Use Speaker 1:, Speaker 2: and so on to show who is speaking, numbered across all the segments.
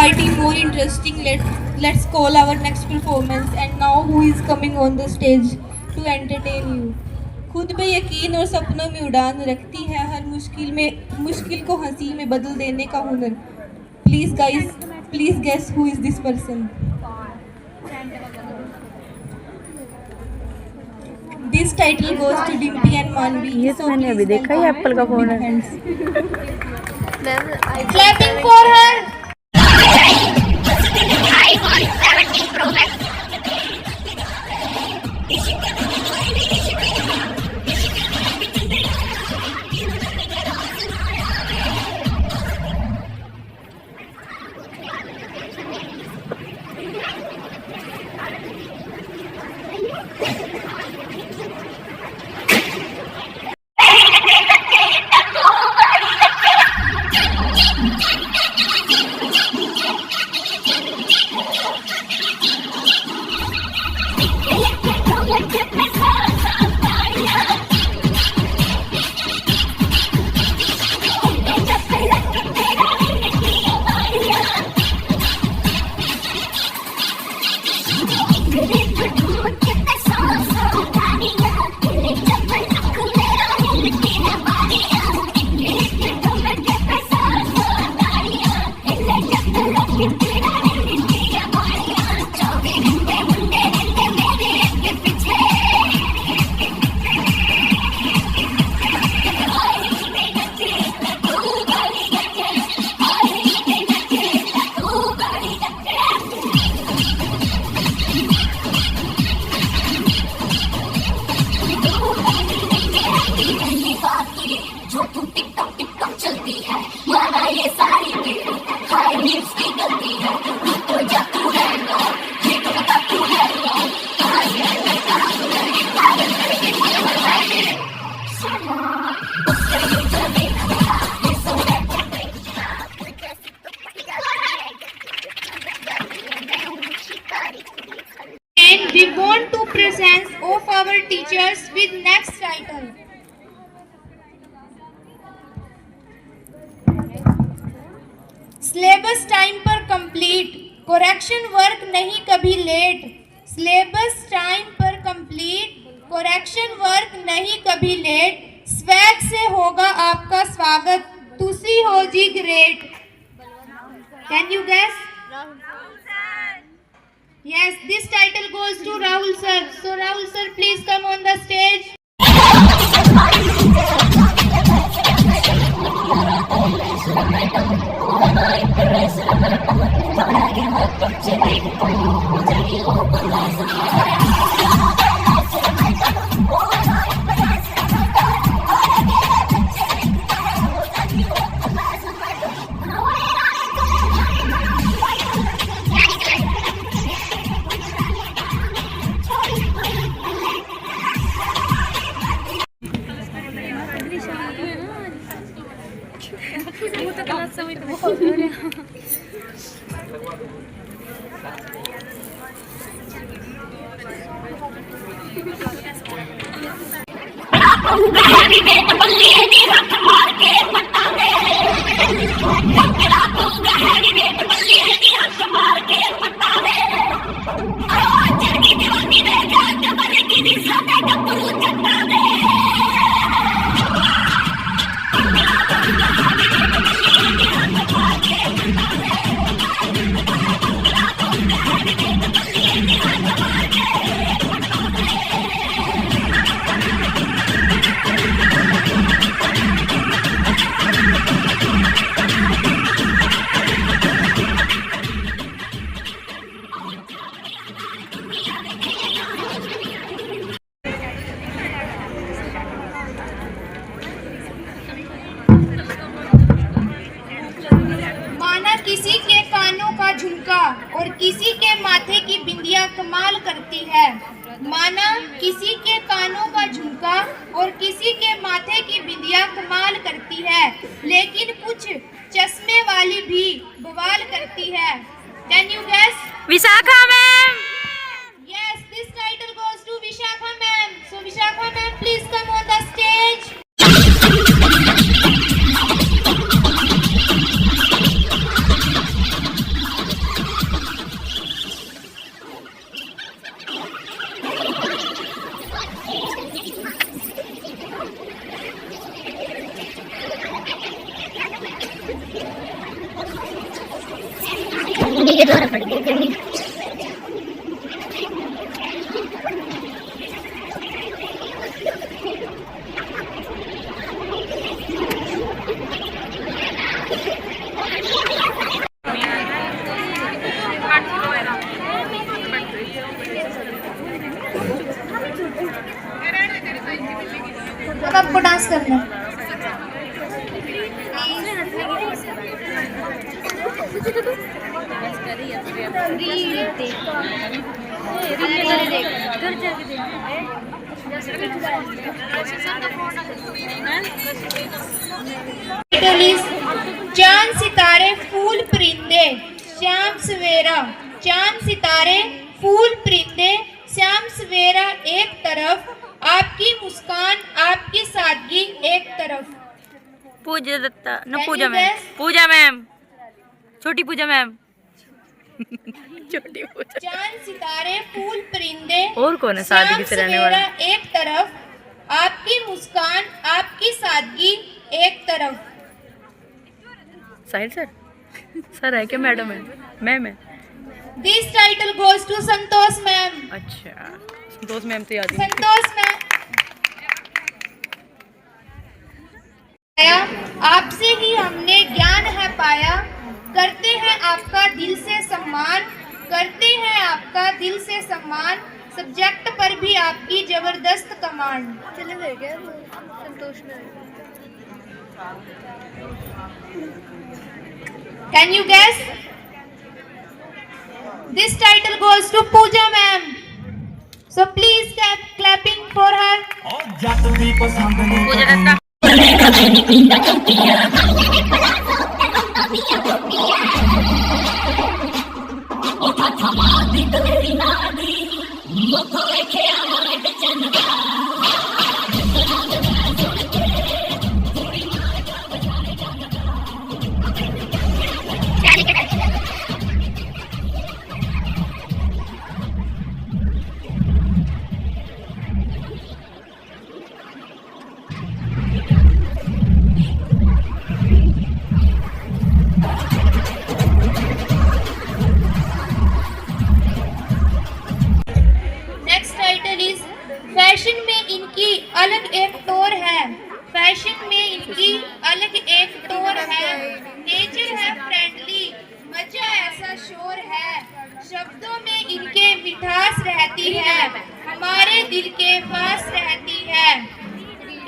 Speaker 1: party more interesting, let's call our next performance. And now who is coming on the stage to entertain you? खुद पे यकीन और सपनों में उड़ान रखती है, हर मुश्किल को हंसी में बदल देने का हुनर. Please guys, please guess who is this person? This title goes to Dimpy and Manvi.
Speaker 2: ये तो मैंने अभी देखा ही एप्पल का फोन है.
Speaker 1: Clapping for her. And we want to present of our teachers with next title. Syllabus time पर complete, correction work नहीं कभी लेट. सिलेबस टाइम पर कंप्लीट, करेक्शन वर्क नहीं कभी लेट. स्वैग से होगा आपका स्वागत, तुसी हो जी great. Can you guess? Yes, this title goes to Rahul sir. So Rahul sir, please come on the stage. किसी के कानों का झुमका और किसी के माथे की बिंदिया कमाल करती है. माना किसी के कानों का झुमका और किसी के माथे की बिंदिया कमाल करती है, लेकिन कुछ चश्मे वाली भी बवाल करती है. Can you guess?
Speaker 2: Vishakha ma'am.
Speaker 1: Yes, this title goes to Vishakha ma'am. So Vishakha ma'am, please come on the stage. अब आपको डांस करना है। चांद सितारे फूल परिंदे श्याम सवेरा, चांद सितारे फूल परिंदे श्याम सवेरा एक तरफ, आपकी मुस्कान आपकी सादगी एक तरफ।
Speaker 2: पूजा दत्ता न
Speaker 1: Can
Speaker 2: Pooja
Speaker 1: you
Speaker 2: ma'am,
Speaker 1: guess?
Speaker 2: Pooja ma'am, छोटी पूजा मैम। छोटी पूजा।
Speaker 1: चांद सितारे फूल परिंदे
Speaker 2: और कौन है सादगी से रहने वाला?
Speaker 1: श्याम सवेरा एक तरफ, आपकी मुस्कान आपकी सादगी एक तरफ।
Speaker 2: साहिल सर, सर है क्या मैडम है? मैम है।
Speaker 1: This title goes to Santosh ma'am.
Speaker 2: अच्छा, संतोष मैम तो याद ही।
Speaker 1: संतोष मैम। आपसे ही हमने ज्ञान है पाया, करते हैं आपका दिल से सम्मान, करते हैं आपका दिल से सम्मान, सब्जेक्ट पर भी आपकी जबरदस्त कमांड। चले गए क्या संतोष ma'am? Can you guess? This title goes to Pooja ma'am. So please clapping for her.
Speaker 2: Pooja Datta.
Speaker 1: Fashion में इनकी अलग एक टोर है, फैशन में इनकी अलग एक टोर है, नेचर है फ्रेंडली, मजा ऐसा शोर है, शब्दों में इनके मिठास रहती है, हमारे दिल के पास रहती है।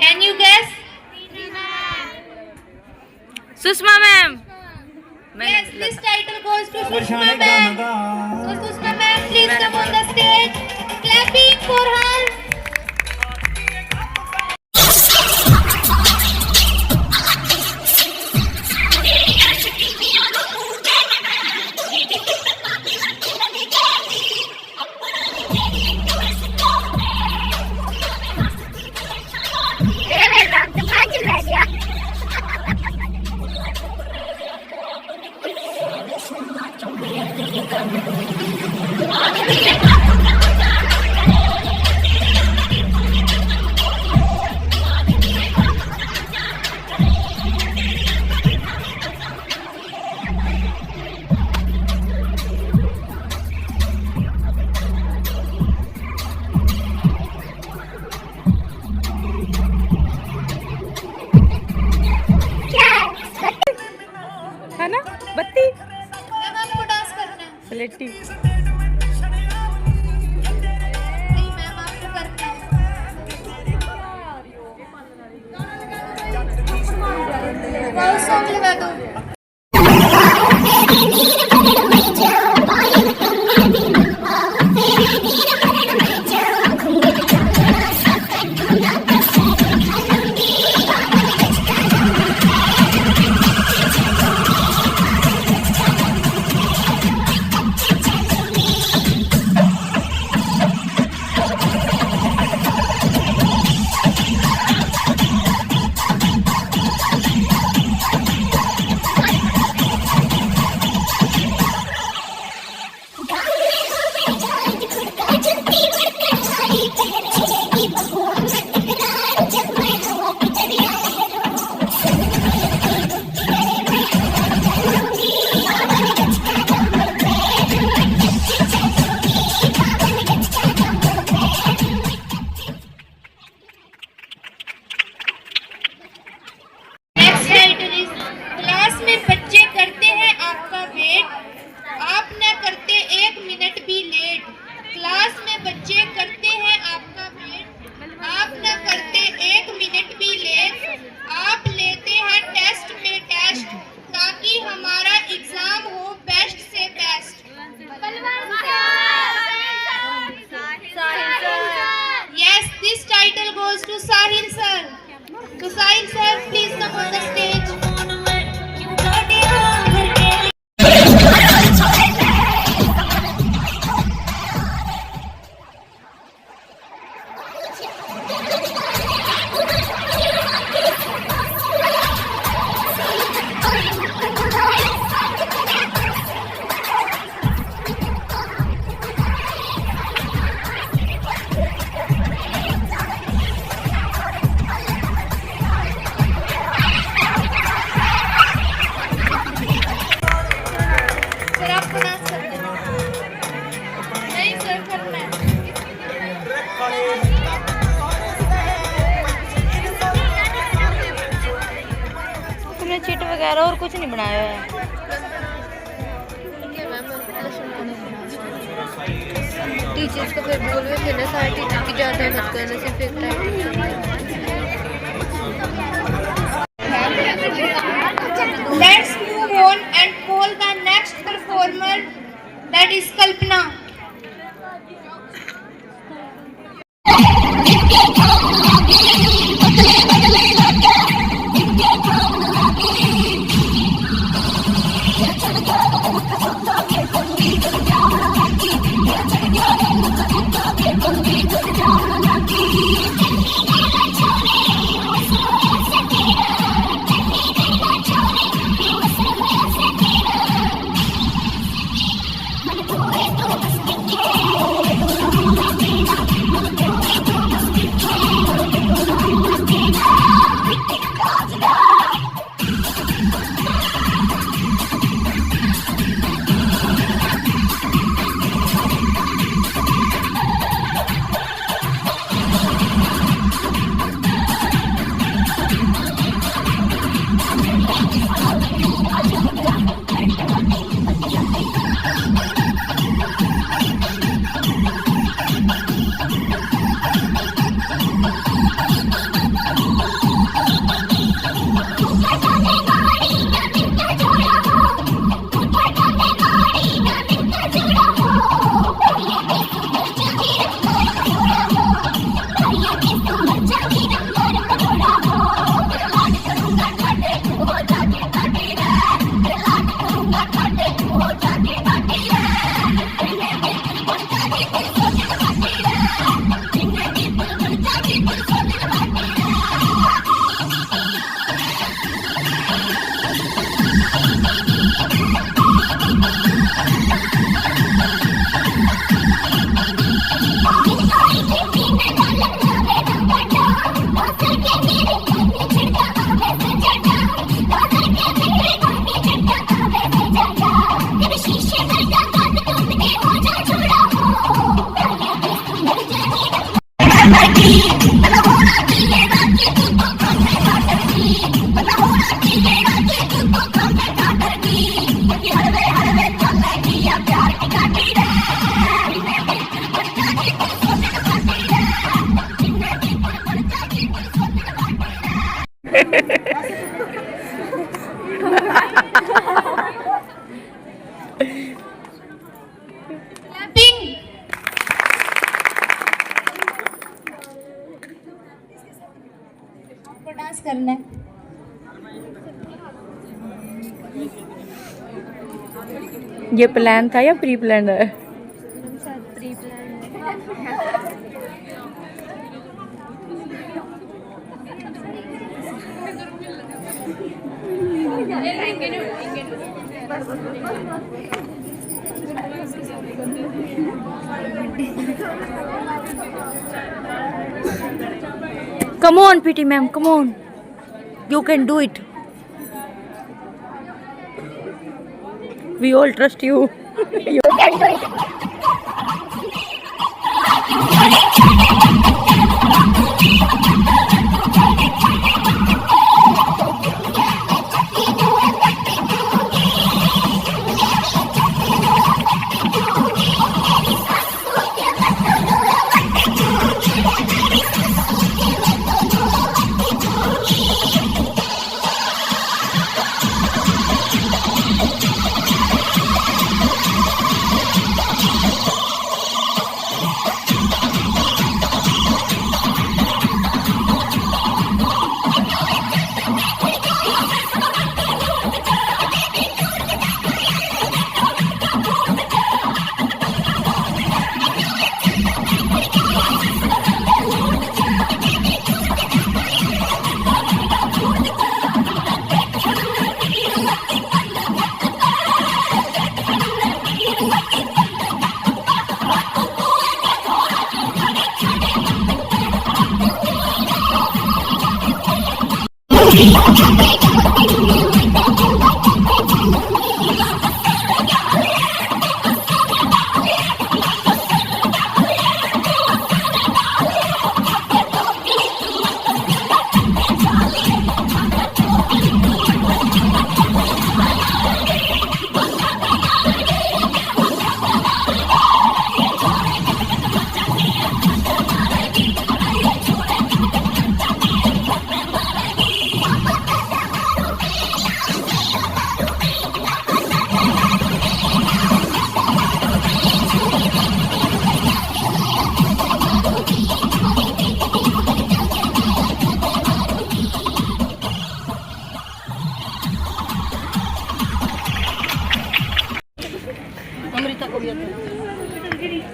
Speaker 1: Can you guess?
Speaker 2: Sushma ma'am.
Speaker 1: Yes, this title goes to Sushma ma'am. So Sushma ma'am, please come on the stage. Clapping for her.
Speaker 2: है ना बत्ती
Speaker 1: मैम आपको डांस करना है?
Speaker 2: स्लेटी।
Speaker 1: नहीं मैम आपको करना है। वाओ सॉन्ग लगा दो। सर आप प्रोनाउंस कर देना। नहीं सर करना है।
Speaker 2: तुमने चिट वगैरह और कुछ नहीं बनाया है।
Speaker 3: टीचर्स को फिर बोल रहे थे ना, सारे टीचर की ज़्यादा मत करना, सिर्फ एक time.
Speaker 1: Let's move on and call the next performer, that is Kalpana. Clapping. आपको डांस करना है।
Speaker 2: ये प्लान था या प्री प्लान है?
Speaker 3: Pre plan.
Speaker 2: Come on, PT ma'am, come on. You can do it. We all trust you. You can do it.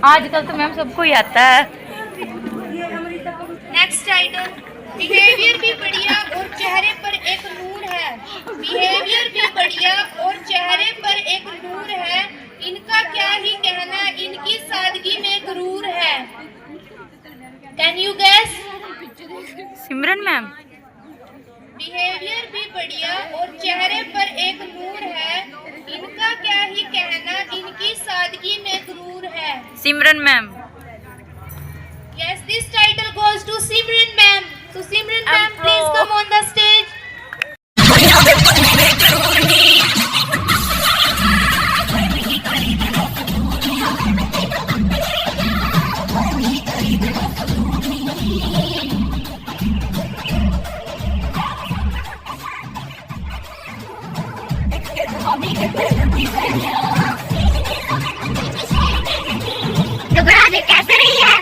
Speaker 2: आजकल तो ma'am सबको ही आता है।
Speaker 1: नेक्स्ट टाइटल, बिहेवियर भी बढ़िया और चेहरे पर एक नूर है। बिहेवियर भी बढ़िया और चेहरे पर एक नूर है, इनका क्या ही कहना, इनकी सादगी में गुरूर है। Can you guess?
Speaker 2: Simran ma'am.
Speaker 1: Behaviour भी बढ़िया और चेहरे पर एक नूर है, इनका क्या ही कहना, इनकी सादगी में गुरूर है।
Speaker 2: सिमरन ma'am.
Speaker 1: Yes, this title goes to Simran ma'am. So Simran ma'am, please come on the stage.
Speaker 4: घबराने कैसे रही है?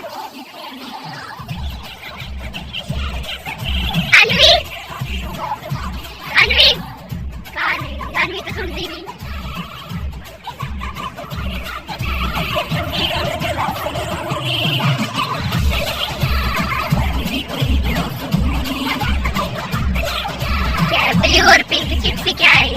Speaker 4: अन्वी, अन्वी, अन्वी तो सुनती नहीं। ब्लू और पिंक चिप्स क्या है?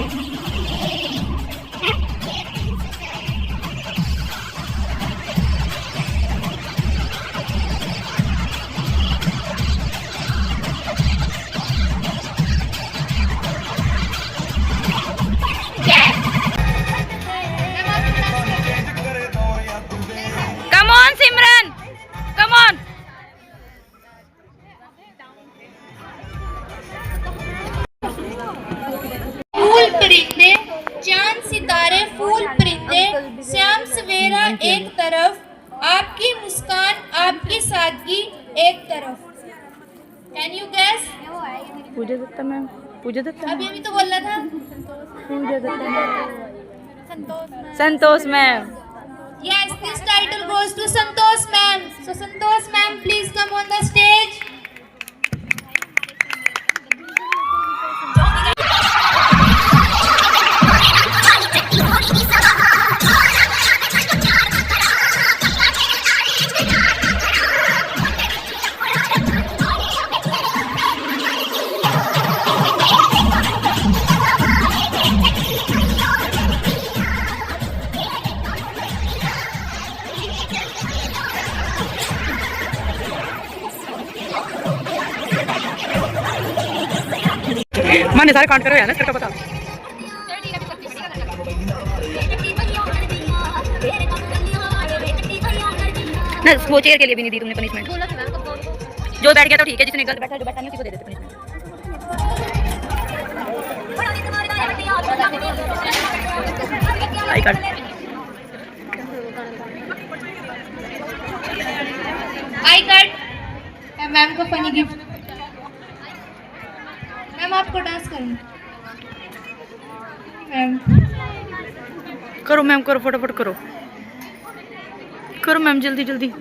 Speaker 2: Come on Simran, come on.
Speaker 1: फूल परिंदे, चांद सितारे, फूल परिंदे, श्याम सवेरा एक तरफ, आपकी मुस्कान, आपकी सादगी एक तरफ। Can you guess?
Speaker 2: Pooja Dutta ma'am. Pooja Dutta.
Speaker 1: अभी अभी तो बोलना था।
Speaker 2: Pooja Dutta. Santosh ma'am.
Speaker 1: Yes, this title goes to Santosh ma'am. So Santosh ma'am, please come on the stage.
Speaker 2: माने सारे काउंट करो यार, तेरे को बता। ना वो चेयर के लिए भी नहीं दी तुमने पनिशमेंट। जो बैठ गया तो ठीक है, जिसने गलत बैठा, जो बैठा नहीं उसी को दे देते punishment. I card.
Speaker 1: I card. Ma'am को फनी गिफ्ट। मैम आपको डांस करें। मैम
Speaker 2: करो मैम, करो फटाफट करो, करो मैम जल्दी जल्दी।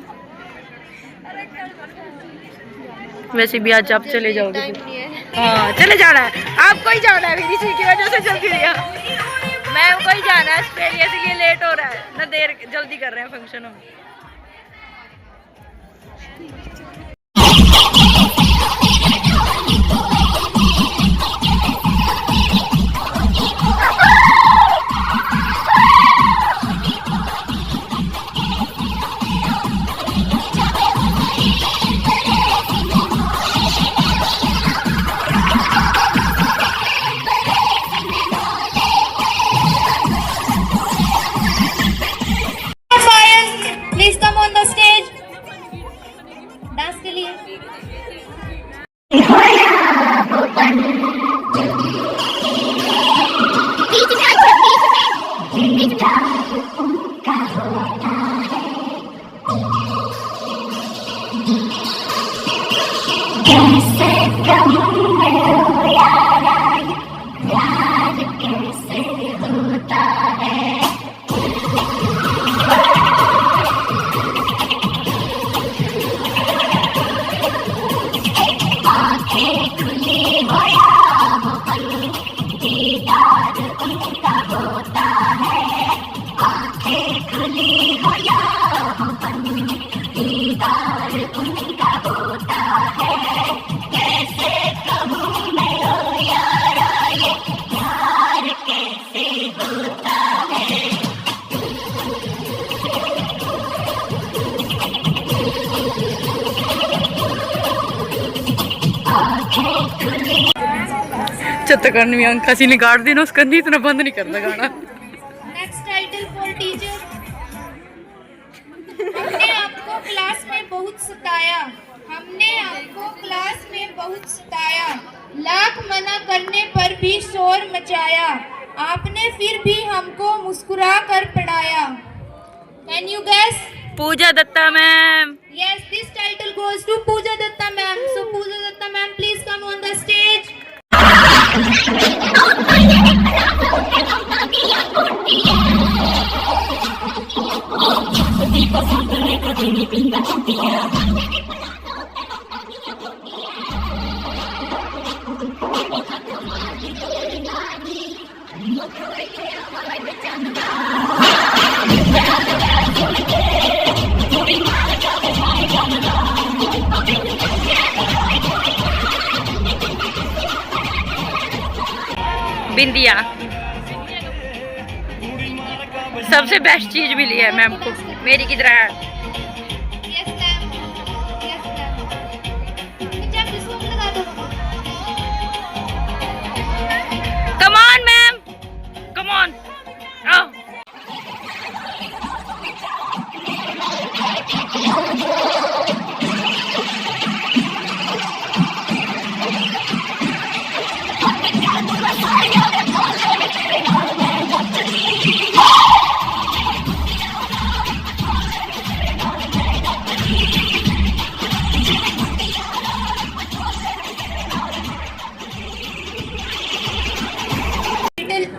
Speaker 2: वैसे भी आज आप चले जाओगे। हाँ चले जाना है, आपको ही जाना है, इसी की वजह से जल्दी दिया। मैम को ही जाना है ऑस्ट्रेलिया, इसलिए लेट हो रहा है ना, देर जल्दी कर रहे हैं फंक्शन में।
Speaker 1: Please come on the stage dance के लिए।
Speaker 4: होता है, आंखें
Speaker 2: चित्रकरण में अंक ਅਸੀਂ ਨਿਕਾੜ देना उसका नहीं इतना बंद नहीं करना गाना।
Speaker 1: Next title for teacher. हमने आपको क्लास में बहुत सताया, हमने आपको क्लास में बहुत सताया, लाख मना करने पर भी शोर मचाया, आपने फिर भी हमको मुस्कुरा कर पढ़ाया। Can you guess?
Speaker 2: Pooja Dutta ma'am.
Speaker 1: Yes, this title goes to Pooja Datta ma'am. So Pooja Datta ma'am, please come on the stage.
Speaker 2: बिंदिया सबसे बेस्ट चीज मिली है मैम को। मेरी किधर है?
Speaker 1: Yes ma'am. Yes ma'am. नीचे आप इसको लगा दो।
Speaker 2: Come on ma'am, come on. आओ।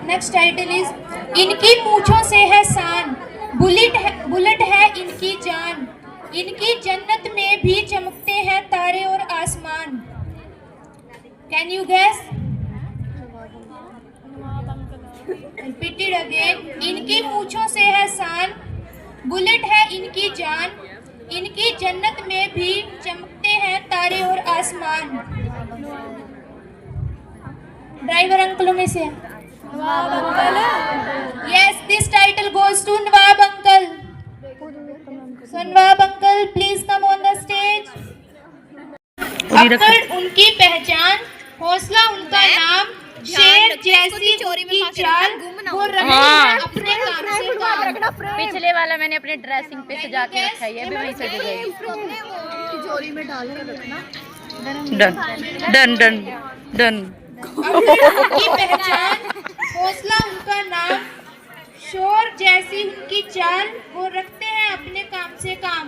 Speaker 1: नेक्स्ट टाइटल इज इनकी मूंछों से है शान, बुलेट है इनकी जान, इनकी जन्नत में भी चमकते हैं तारे और आसमान। Can you guess? Repeated again. इनकी मूंछों से है शान, बुलेट है इनकी जान, इनकी जन्नत में भी चमकते हैं तारे और आसमान। ड्राइवर अंकलों में से Yes, this title goes to Nawab uncle. So Nawab uncle, please come on the stage. अक्कड़ उनकी पहचान, हौसला उनका नाम, शेर जैसी उनकी चाल, वो रखते हैं अपने काम से काम।
Speaker 2: पिछले वाला मैंने अपने ड्रेसिंग पे सजा के रखा है, ये भी वहीं सज गई।
Speaker 3: तिजोरी में डाल कर रखना।
Speaker 2: Done done done done.
Speaker 1: अक्कड़ उनकी पहचान, हौसला उनका नाम, शोर जैसी उनकी चाल, वो रखते हैं अपने काम से काम।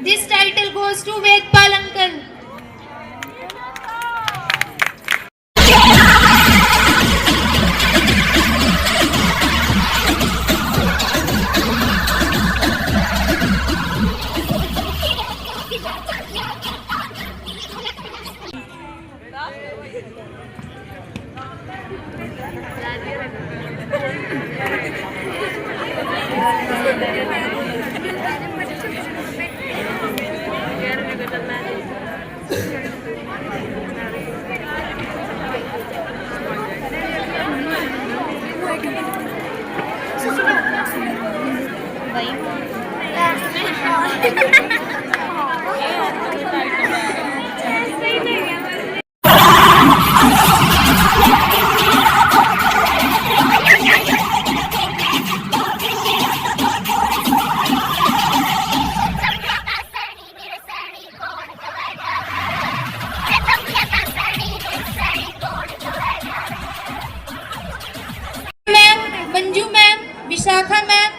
Speaker 1: This title goes to Vedpal uncle. Manju ma'am, Vishakha ma'am,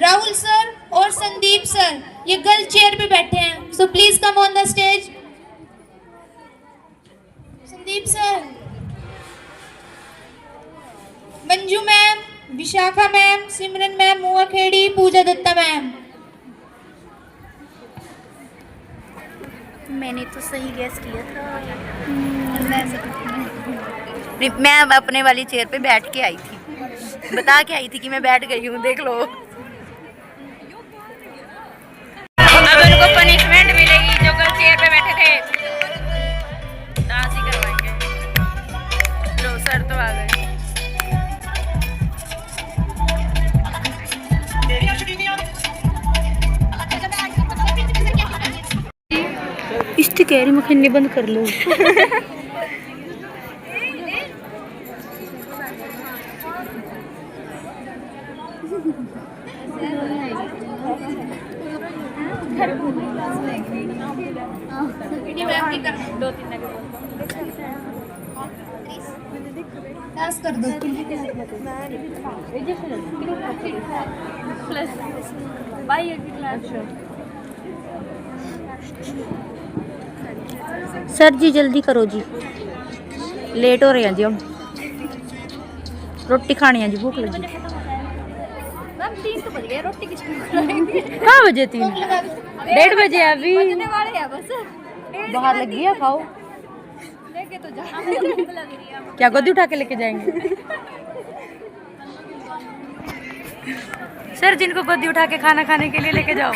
Speaker 1: Rahul sir और संदीप सर ये गर्ल चेयर पे बैठे हैं। So please come on the stage. Sandeep sir, Manju ma'am, Vishakha ma'am, Simran ma'am, मुआ खेड़ी, पूजा दत्ता मैम।
Speaker 2: मैंने तो सही गैस किया था। मैं अपने वाली चेयर पे बैठ के आई थी। बता के आई थी कि मैं बैठ गई हूँ, देख लो। अब उनको पनिशमेंट मिलेगी जो कल चेयर पे बैठे थे, डांस ही करवाएंगे। लो सर तो आ गए। इसकी कैरी मखनी बंद कर लो।
Speaker 1: डांस कर दो।
Speaker 2: सर जी जल्दी करो जी, लेट हो रहे हैं जी हम, रोटी खानी है जी, भूख लगी। कहाँ बजे 3? 1:30 बजे अभी बाहर लगी है, खाओ। लेके तो जा। क्या गोदी उठा के लेके जाएंगे? सर जिनको गोदी उठा के खाना खाने के लिए लेके जाओ।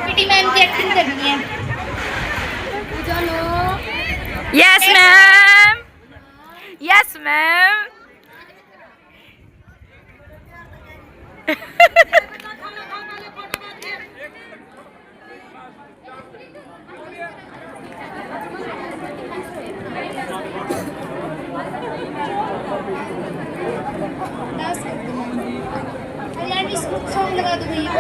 Speaker 1: पीटी मैम की एक्टिंग करनी है।
Speaker 2: Yes ma'am, yes ma'am.
Speaker 1: Dance कर दो। कल्याणी सॉन्ग लगा दो भैया।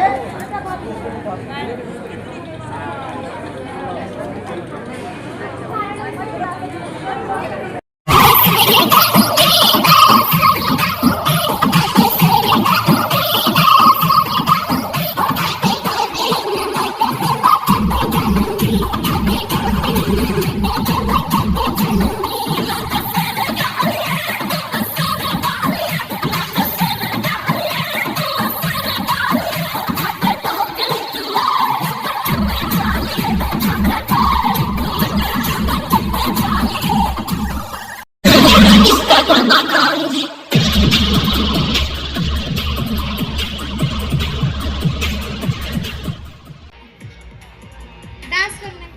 Speaker 1: डांस करना है।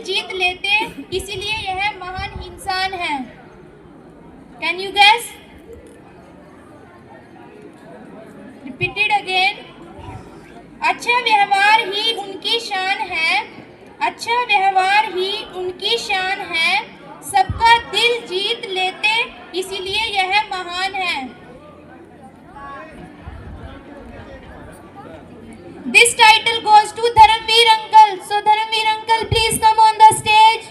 Speaker 1: दिल जीत लेते, इसलिए यह महान इंसान है। Can you guess? Repeated again. अच्छा व्यवहार ही उनकी शान है, अच्छा व्यवहार ही उनकी शान है, सबका दिल जीत लेते, इसीलिए यह महान है। This title goes to Dharamveer uncle. So Dharamveer uncle, please come on the stage.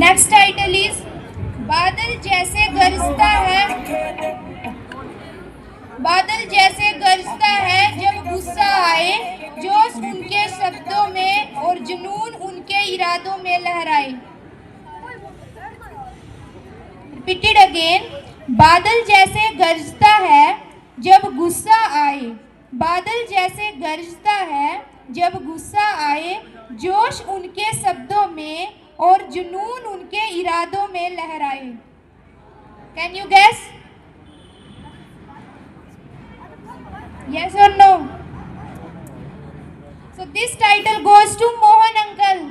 Speaker 1: Next title is बादल जैसे गरजता है, बादल जैसे गरजता है जब गुस्सा आए, जोश उनके शब्दों में और जुनून उनके इरादों में लहराए। Repeated again. बादल जैसे गरजता है जब गुस्सा आए, बादल जैसे गरजता है जब गुस्सा आए, जोश उनके शब्दों में और जुनून उनके इरादों में लहराए। Can you guess? Yes or no? So this title goes to Mohan uncle.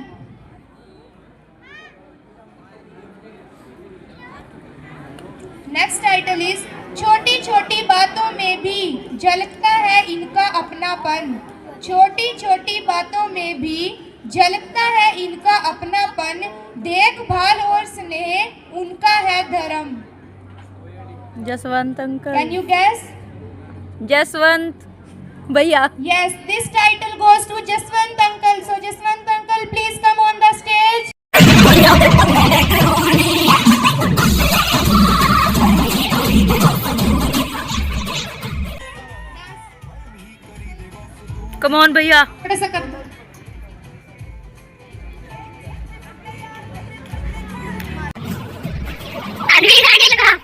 Speaker 1: Next title is छोटी छोटी बातों में भी झलकता है इनका अपनापन, छोटी छोटी बातों में भी झलकता है इनका अपनापन, देखभाल और स्नेह उनका है धर्म।
Speaker 2: Jaswant uncle.
Speaker 1: Can you guess?
Speaker 2: Jaswant भैया।
Speaker 1: Yes, this title goes to Jaswant uncle. So Jaswant uncle, please come on the stage.
Speaker 2: Come on भैया।
Speaker 1: थोड़ा सा कर दो।
Speaker 4: आगे लगा।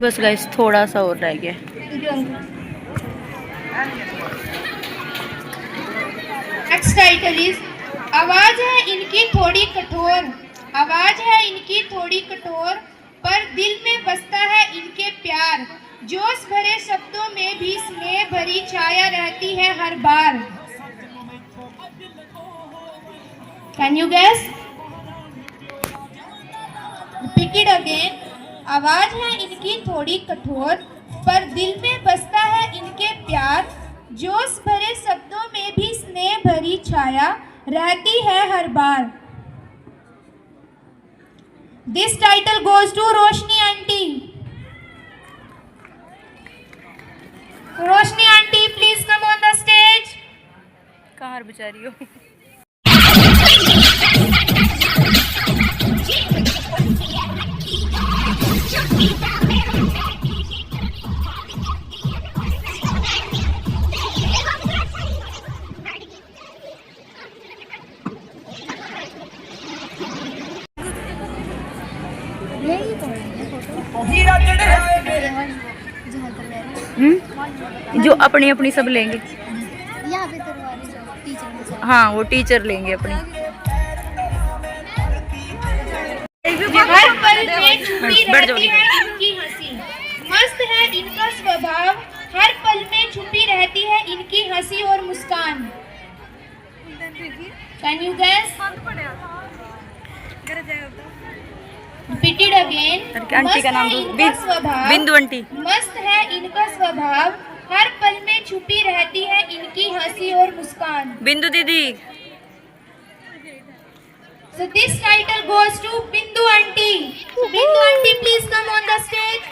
Speaker 2: बस गाइस थोड़ा सा और रह गया।
Speaker 1: नेक्स्ट टाइटल इज आवाज है इनकी थोड़ी कठोर, आवाज है इनकी थोड़ी कठोर, पर दिल में बसता है इनके प्यार, जोश भरे शब्दों में भी स्नेह भरी छाया रहती है हर बार। Can you guess? Repeated again. आवाज है इनकी थोड़ी कठोर, पर दिल में बसता है इनके प्यार, जोश भरे शब्दों में भी स्नेह भरी छाया रहती है हर बार। This title goes to Roshni aunty. Roshni aunty, please come on the stage.
Speaker 2: कहाँ बेचारी हो? जो अपनी अपनी सब लेंगे।
Speaker 3: यहाँ पे करवाने जाओ टीचर के साथ।
Speaker 2: हाँ वो टीचर लेंगे अपनी।
Speaker 1: हर पल में छुपी
Speaker 2: बैठ जाओ।
Speaker 1: रहती है इनकी हंसी, मस्त है इनका स्वभाव, हर पल में छुपी रहती है इनकी हंसी और मुस्कान। Can you guess? Repeat it again.
Speaker 2: Aunty का नाम दो।
Speaker 1: इनका स्वभाव,
Speaker 2: बिंदु आंटी।
Speaker 1: मस्त है इनका स्वभाव, हर पल में छुपी रहती है इनकी हंसी और मुस्कान।
Speaker 2: बिंदु दीदी।
Speaker 1: So this title goes to Bindu aunty. Bindu aunty, please come on the stage.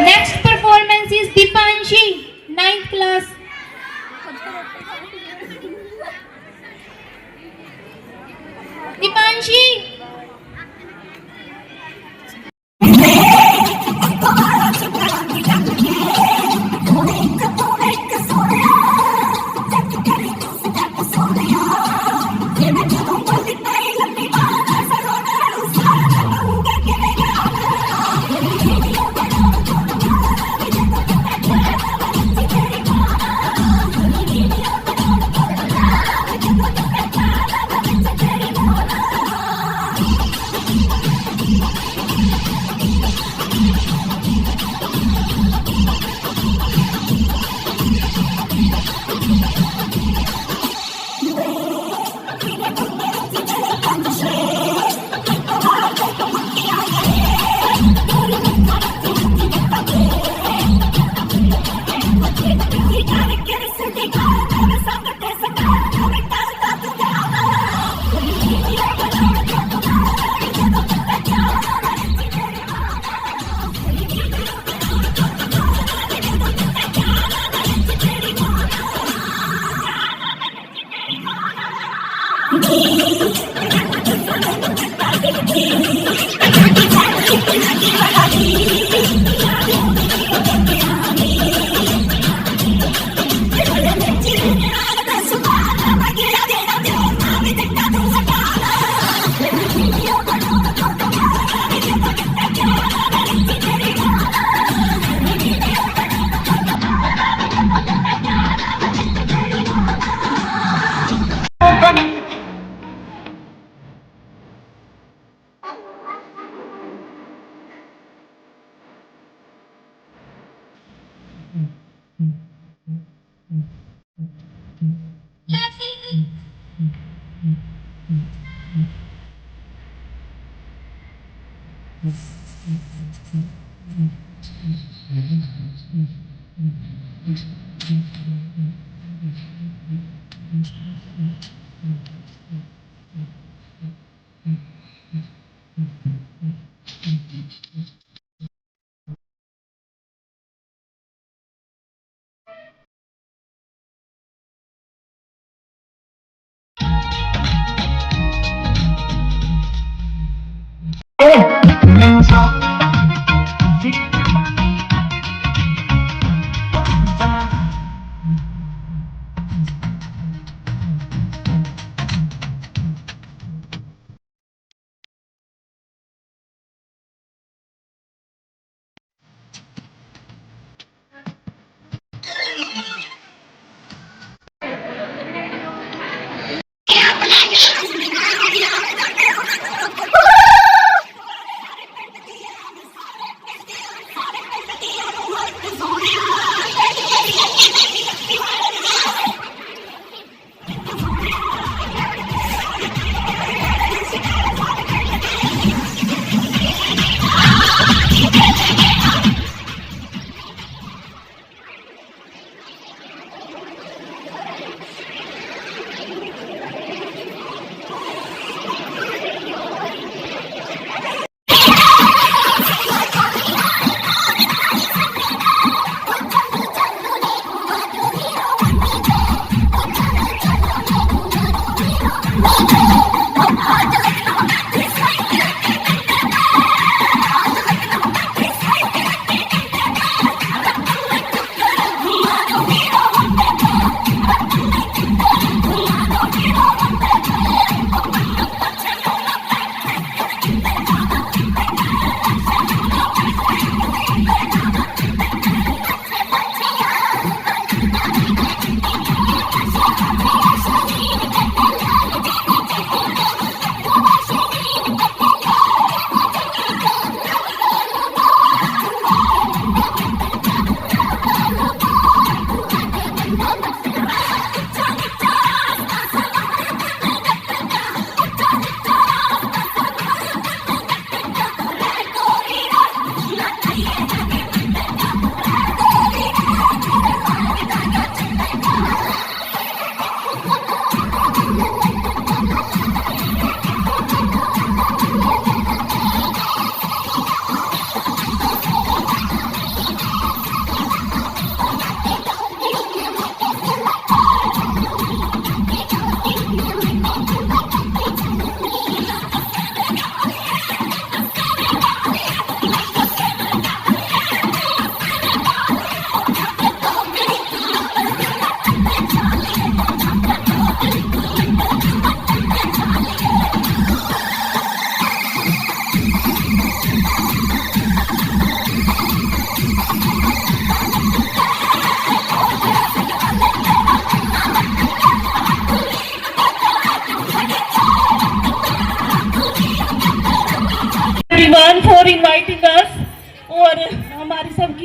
Speaker 1: Next performance is Dipanshi, 9th class. Dipanshi.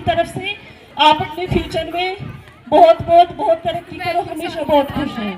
Speaker 5: की तरफ से। आप अपने फ्यूचर में बहुत बहुत बहुत तरक्की करो, हमेशा बहुत खुश रहें।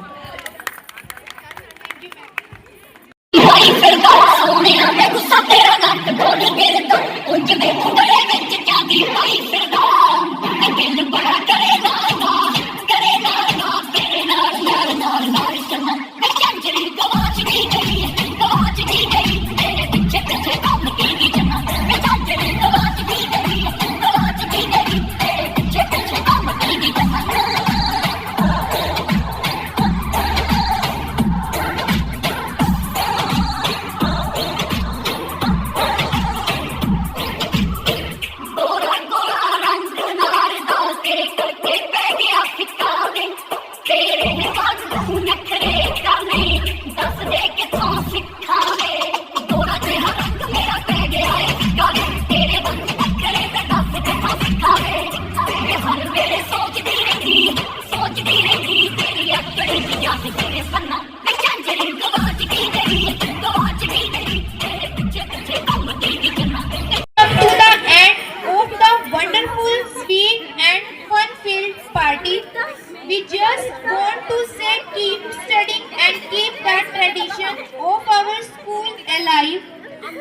Speaker 1: To the end of the wonderful, sweet and fun-filled party, we just want to say keep studying and keep that tradition of our school alive.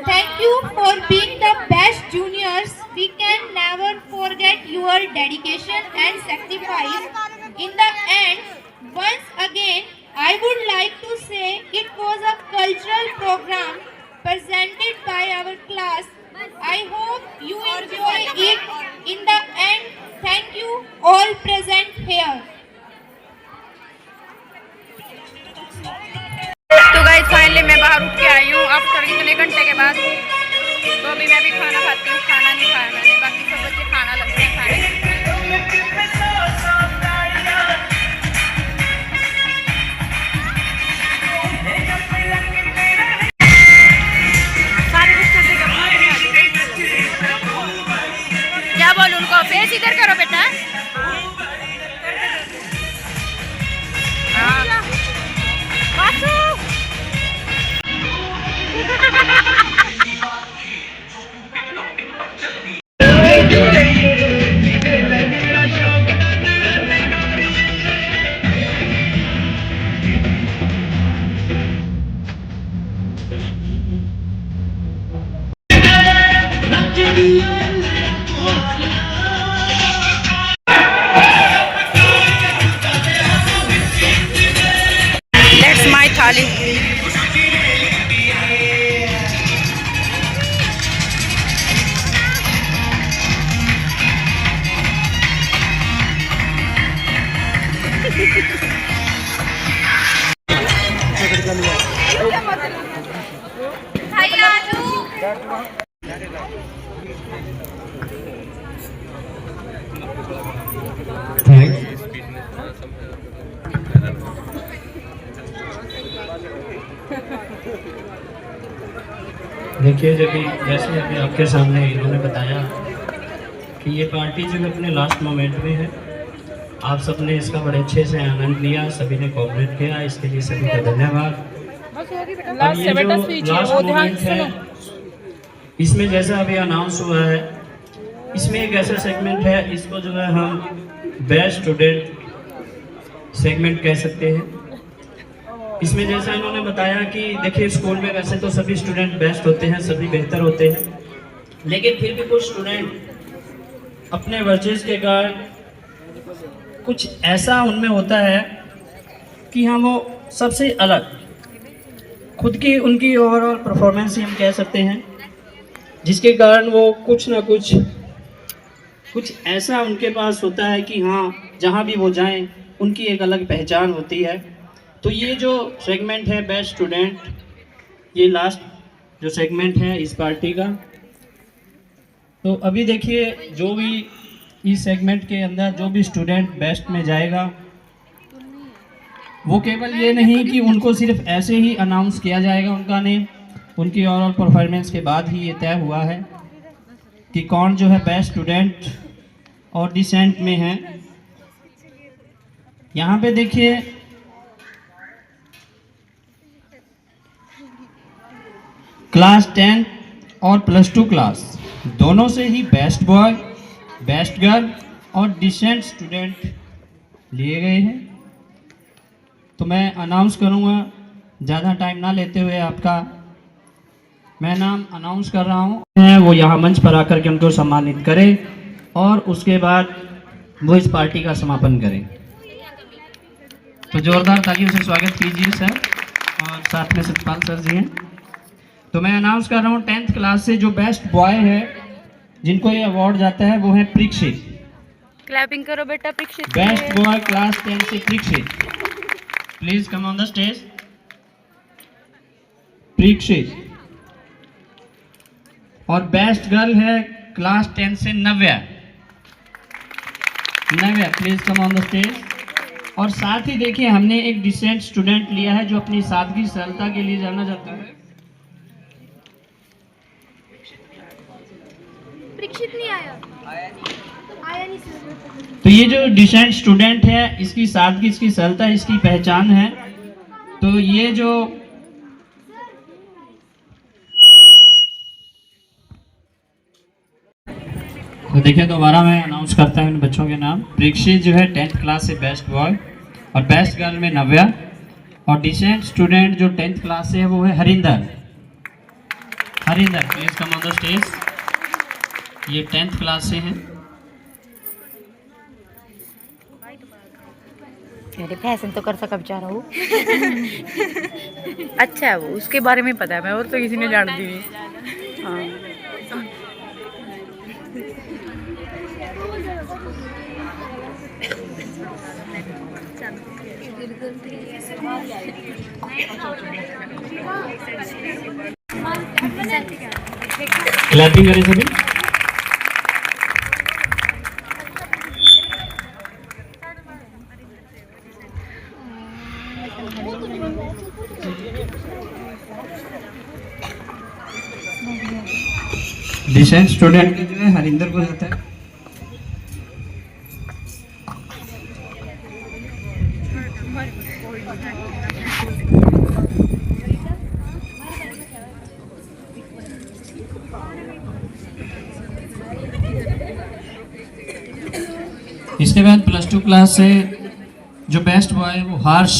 Speaker 1: Thank you for being the best juniors. We can never forget your dedication and sacrifice. In the end, once again, I would like to say it was a cultural program presented by our class. I hope you enjoy it. In the end, thank you all present here.
Speaker 2: तो guys finally मैं बाहर उठ के आई हूँ after इतने घंटे के बाद। तो अभी मैं भी खाना खाती हूँ। खाना नहीं खाया मैंने, बाकी सब बच्चे खाना लगते हैं खाने। क्या बोलूं उनको, फेस इधर करो बेटा। हाँ बासु That's my thali.
Speaker 6: देखिए जैसे अभी आपके सामने इन्होंने बताया कि ये पार्टी जो अपने लास्ट मोमेंट में है, आप सबने इसका बड़े अच्छे से आनंद लिया, सभी ने कोऑपरेट किया, इसके लिए सभी का धन्यवाद। और ये जो लास्ट मोमेंट है, इसमें जैसा अभी अनाउंस हुआ है, इसमें एक ऐसा सेगमेंट है, इसको जो है हम बेस्ट स्टूडेंट सेगमेंट कह सकते हैं। इसमें जैसा इन्होंने बताया कि देखिए स्कूल में वैसे तो सभी स्टूडेंट बेस्ट होते हैं, सभी बेहतर होते हैं, लेकिन फिर भी कुछ स्टूडेंट अपने वर्चेस के कारण कुछ ऐसा उनमें होता है कि हम वो सबसे अलग खुद की उनकी ओवरऑल परफॉर्मेंस ही हम कह सकते हैं, जिसके कारण वो कुछ ना कुछ ऐसा उनके पास होता है कि हाँ जहाँ भी वो जाएं उनकी एक अलग पहचान होती है। तो ये जो सेगमेंट है बेस्ट स्टूडेंट, ये लास्ट जो सेगमेंट है इस पार्टी का। तो अभी देखिए जो भी इस सेगमेंट के अंदर जो भी स्टूडेंट बेस्ट में जाएगा, वो केवल ये नहीं कि उनको सिर्फ ऐसे ही अनाउंस किया जाएगा उनका नेम, उनकी ओवरऑल परफॉर्मेंस के बाद ही ये तय हुआ है कि कौन जो है बेस्ट स्टूडेंट और डिसेंट में है। यहाँ पे देखिए क्लास 10 और +2 क्लास दोनों से ही बेस्ट बॉय, बेस्ट गर्ल और डिसेंट स्टूडेंट लिए गए हैं। तो मैं अनाउंस करूंगा, ज़्यादा टाइम ना लेते हुए आपका मैं नाम अनाउंस कर रहा हूं। वो यहाँ मंच पर आकर के उनको सम्मानित करें और उसके बाद वो इस पार्टी का समापन करें। तो जोरदार तालियों से स्वागत कीजिए सर, और साथ में सतपाल सर जी हैं। तो मैं अनाउंस कर रहा हूँ 10th क्लास से जो बेस्ट बॉय है जिनको ये अवार्ड जाता है वो है परीक्षित।
Speaker 2: क्लैपिंग करो बेटा परीक्षित।
Speaker 6: बेस्ट बॉय क्लास 10 से Parikshit, please come on the stage. Parikshit. और बेस्ट गर्ल है क्लास 10 से Navya. Navya please come on the stage. और साथ ही देखिए हमने एक डिसेंट स्टूडेंट लिया है जो अपनी सादगी सरलता के लिए जाना जाता है।
Speaker 1: परीक्षित नहीं आया नहीं सर।
Speaker 6: तो ये जो डिसेंट स्टूडेंट है इसकी सादगी, इसकी सरलता इसकी पहचान है। तो ये जो तो देखिए दोबारा मैं अनाउंस करता हूँ इन बच्चों के नाम। परीक्षित जो है 10th क्लास से बेस्ट बॉय, और बेस्ट गर्ल में नव्या, और डिसेंट स्टूडेंट जो 10th क्लास से है वो है Harinder. Harinder please come on the stage. ये 10th क्लास से हैं।
Speaker 2: अरे फैशन तो कर सका बेचारा वो। अच्छा है वो, उसके बारे में पता है, मैं और तो किसी ने जानती नहीं। हाँ
Speaker 6: क्लैपिंग करें सभी। डिसेंट स्टूडेंट जो है हरिंदर को जाता है। इसके बाद +2 क्लास से जो बेस्ट बॉय है वो हर्ष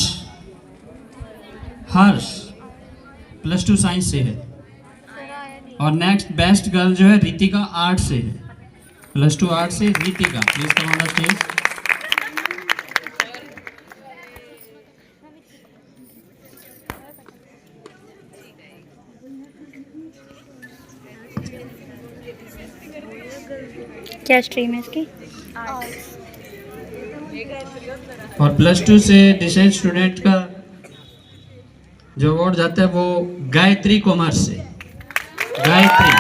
Speaker 6: +2 साइंस से है। और नेक्स्ट बेस्ट गर्ल जो है रितिका आर्ट से है, +2 आर्ट से Ritika please come on the stage.
Speaker 2: क्या स्ट्रीम है इसकी?
Speaker 6: और +2 से डिसेंट स्टूडेंट का जो अवार्ड जाता है वो गायत्री कॉमर्स से। गायत्री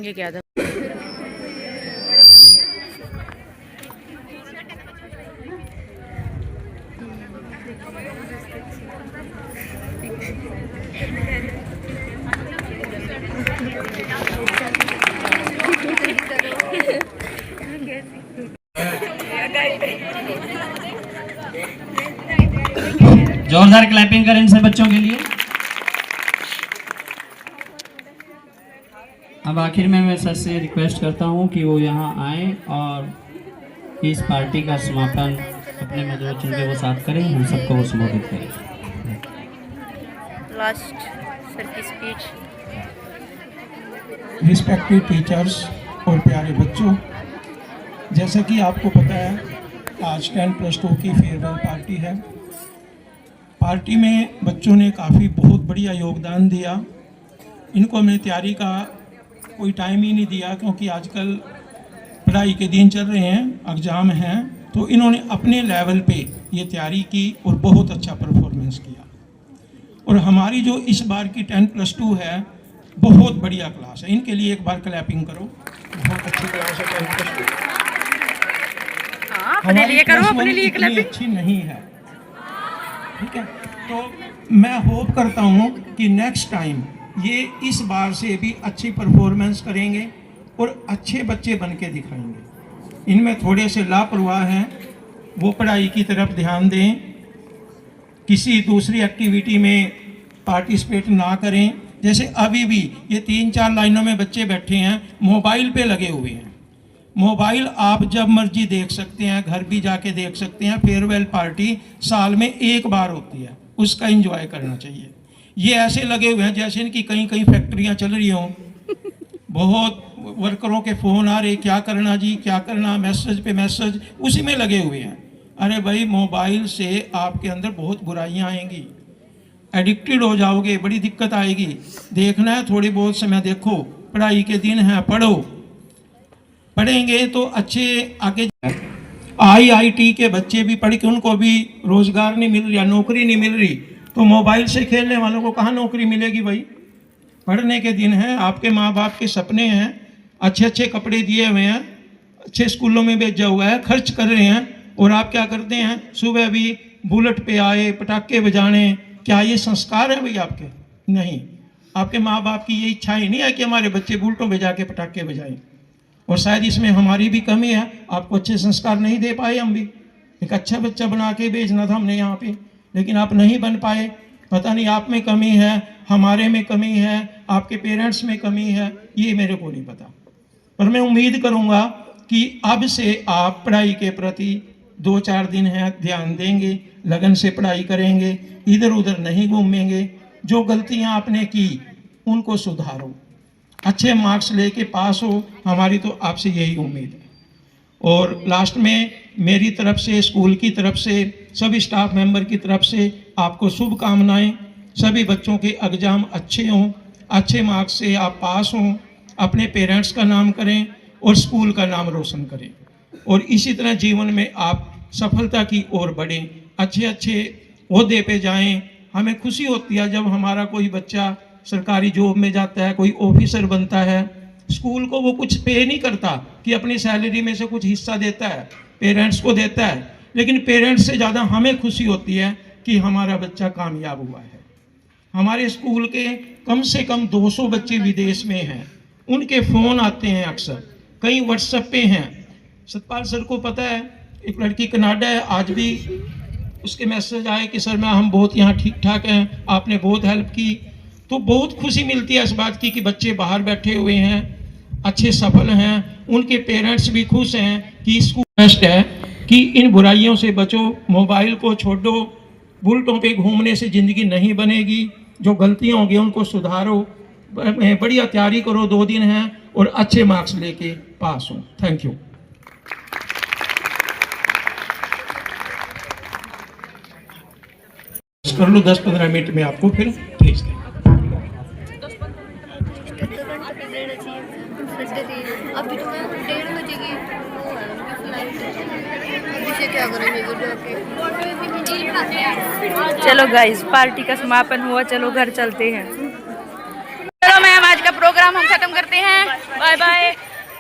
Speaker 2: ये क्या था?
Speaker 6: जोरदार क्लैपिंग करें इन सब बच्चों के लिए। अब आखिर में मैं सर से रिक्वेस्ट करता हूं कि वो यहाँ आए और इस पार्टी का समापन अपने मधुर वचन के वो साथ करें, हम सबको वो संबोधित करें।
Speaker 2: लास्ट सर की स्पीच।
Speaker 7: रिस्पेक्टेड टीचर्स और प्यारे बच्चों, जैसा कि आपको पता है आज 10+2 की फेयरवेल पार्टी है। पार्टी में बच्चों ने काफ़ी बहुत बढ़िया योगदान दिया। इनको हमने तैयारी का कोई टाइम ही नहीं दिया क्योंकि आजकल पढ़ाई के दिन चल रहे हैं, एग्ज़ाम हैं, तो इन्होंने अपने लेवल पे ये तैयारी की और बहुत अच्छा परफॉर्मेंस किया। और हमारी जो इस बार की 10+2 है बहुत बढ़िया क्लास है। इनके लिए एक बार क्लैपिंग करो। बहुत अच्छी क्लास है 10+2।
Speaker 2: अपने लिए करो, अपने लिए क्लैपिंग।
Speaker 7: अच्छी नहीं है, ठीक है। तो मैं होप करता हूँ कि नेक्स्ट टाइम ये इस बार से भी अच्छी परफॉर्मेंस करेंगे और अच्छे बच्चे बन के दिखाएंगे। इनमें थोड़े से लापरवाह हैं, वो पढ़ाई की तरफ ध्यान दें, किसी दूसरी एक्टिविटी में पार्टिसिपेट ना करें, जैसे अभी भी ये 3-4 लाइनों में बच्चे बैठे हैं, मोबाइल पे लगे हुए हैं। मोबाइल आप जब मर्जी देख सकते हैं, घर भी जाके देख सकते हैं। फेयरवेल पार्टी साल में एक बार होती है, उसका एंजॉय करना चाहिए। ये ऐसे लगे हुए हैं जैसे इनकी कहीं कहीं फैक्ट्रियां चल रही हों। बहुत वर्करों के फ़ोन आ रहे, क्या करना जी, क्या करना, मैसेज पे मैसेज, उसी में लगे हुए हैं। अरे भाई, मोबाइल से आपके अंदर बहुत बुराइयां आएंगी, एडिक्टेड हो जाओगे, बड़ी दिक्कत आएगी। देखना है थोड़ी बहुत समय देखो, पढ़ाई के दिन हैं, पढ़ो, पढ़ेंगे तो अच्छे आगे। IIT के बच्चे भी पढ़ के उनको भी रोजगार नहीं मिल रहा, नौकरी नहीं मिल रही, तो मोबाइल से खेलने वालों को कहाँ नौकरी मिलेगी भाई। पढ़ने के दिन हैं, आपके माँ बाप के सपने हैं, अच्छे अच्छे कपड़े दिए हुए हैं, अच्छे स्कूलों में भेजा हुआ है, खर्च कर रहे हैं, और आप क्या करते हैं, सुबह भी बुलेट पे आए, पटाखे बजाने। क्या ये संस्कार है भाई आपके? नहीं। आपके माँ बाप की ये इच्छा ही नहीं है कि हमारे बच्चे बुलेटों पे जाके पटाखे बजाएं, और शायद इसमें हमारी भी कमी है, आपको अच्छे संस्कार नहीं दे पाए। हम भी एक अच्छा बच्चा बना के भेजना था हमने यहाँ पे, लेकिन आप नहीं बन पाए। पता नहीं आप में कमी है, हमारे में कमी है, आपके पेरेंट्स में कमी है, ये मेरे को नहीं पता। पर मैं उम्मीद करूँगा कि अब से आप पढ़ाई के प्रति 2-4 दिन है ध्यान देंगे, लगन से पढ़ाई करेंगे, इधर उधर नहीं घूमेंगे। जो गलतियाँ आपने की उनको सुधारो, अच्छे मार्क्स लेके पास हो, हमारी तो आपसे यही उम्मीद है। और लास्ट में मेरी तरफ से, स्कूल की तरफ से, सभी स्टाफ मेंबर की तरफ से आपको शुभकामनाएं। सभी बच्चों के एग्जाम अच्छे हों, अच्छे मार्क्स से आप पास हों, अपने पेरेंट्स का नाम करें और स्कूल का नाम रोशन करें, और इसी तरह जीवन में आप सफलता की ओर बढ़ें, अच्छे अच्छे ओहदे पे जाएं। हमें खुशी होती है जब हमारा कोई बच्चा सरकारी जॉब में जाता है, कोई ऑफिसर बनता है। स्कूल को वो कुछ पे नहीं करता कि अपनी सैलरी में से कुछ हिस्सा देता है, पेरेंट्स को देता है, लेकिन पेरेंट्स से ज़्यादा हमें खुशी होती है कि हमारा बच्चा कामयाब हुआ है। हमारे स्कूल के कम से कम 200 बच्चे विदेश में हैं, उनके फ़ोन आते हैं अक्सर, कई व्हाट्सएप पे हैं। सतपाल सर को पता है, एक लड़की कनाडा है, आज भी उसके मैसेज आए कि सर हम बहुत यहाँ ठीक ठाक हैं, आपने बहुत हेल्प की। तो बहुत खुशी मिलती है इस बात की कि बच्चे बाहर बैठे हुए हैं, अच्छे सफल हैं, उनके पेरेंट्स भी खुश हैं कि स्कूल बेस्ट है कि इन बुराइयों से बचो, मोबाइल को छोड़ो, बुलेटों पे घूमने से ज़िंदगी नहीं बनेगी, जो गलतियाँ होंगी उनको सुधारो, बढ़िया तैयारी करो, 2 दिन हैं, और अच्छे मार्क्स लेके पास हो। Thank you. कर लो 10-15 मिनट में आपको फिर भेज दें।
Speaker 3: अभी तो मैं 1:30 बजे की वो है उनकी फ्लाइट है, अभी से क्या करेंगे जाके।
Speaker 2: चलो गाइस, पार्टी का समापन हुआ, चलो घर चलते हैं। चलो मैम, आज का प्रोग्राम हम खत्म करते हैं। Bye bye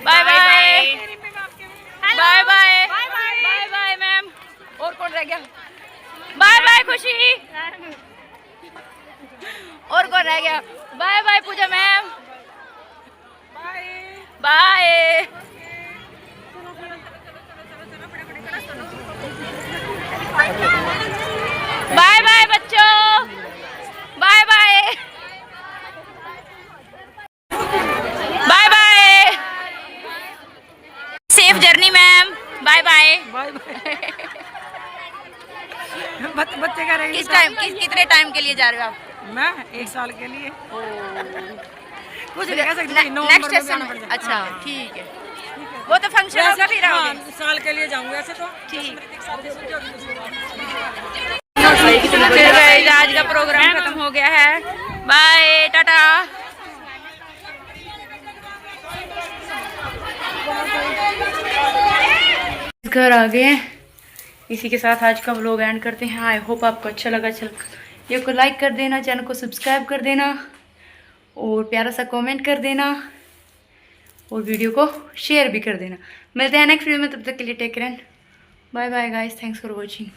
Speaker 2: bye bye bye bye bye bye ma'am. और कौन रह गया? बाय बाय खुशी। और कौन रह गया? Bye bye Pooja ma'am. Bye. Bye bye बच्चों, bye bye bye bye. Safe journey ma'am, bye bye bye bye. बच्चे का किस टाइम, कितने टाइम के लिए जा रहे हो आप?
Speaker 8: मैं 1 साल के लिए कुछ नहीं कह सकती।
Speaker 2: Next session. अच्छा ठीक है, वो तो फंक्शन होगा फिर आओगे।
Speaker 8: साल के लिए जाऊंगा ऐसे तो
Speaker 2: ठीक। फिर गाइस, आज का प्रोग्राम खत्म हो गया है। बाय टाटा। घर आ गए, इसी के साथ आज का व्लॉग एंड करते हैं। आई होप आपको अच्छा लगा। वीडियो को लाइक कर देना, चैनल को सब्सक्राइब कर देना, और प्यारा सा कमेंट कर देना, और वीडियो को शेयर भी कर देना। मिलते हैं नेक्स्ट वीडियो में, तब तक के लिए take care, bye bye guys, thanks for watching.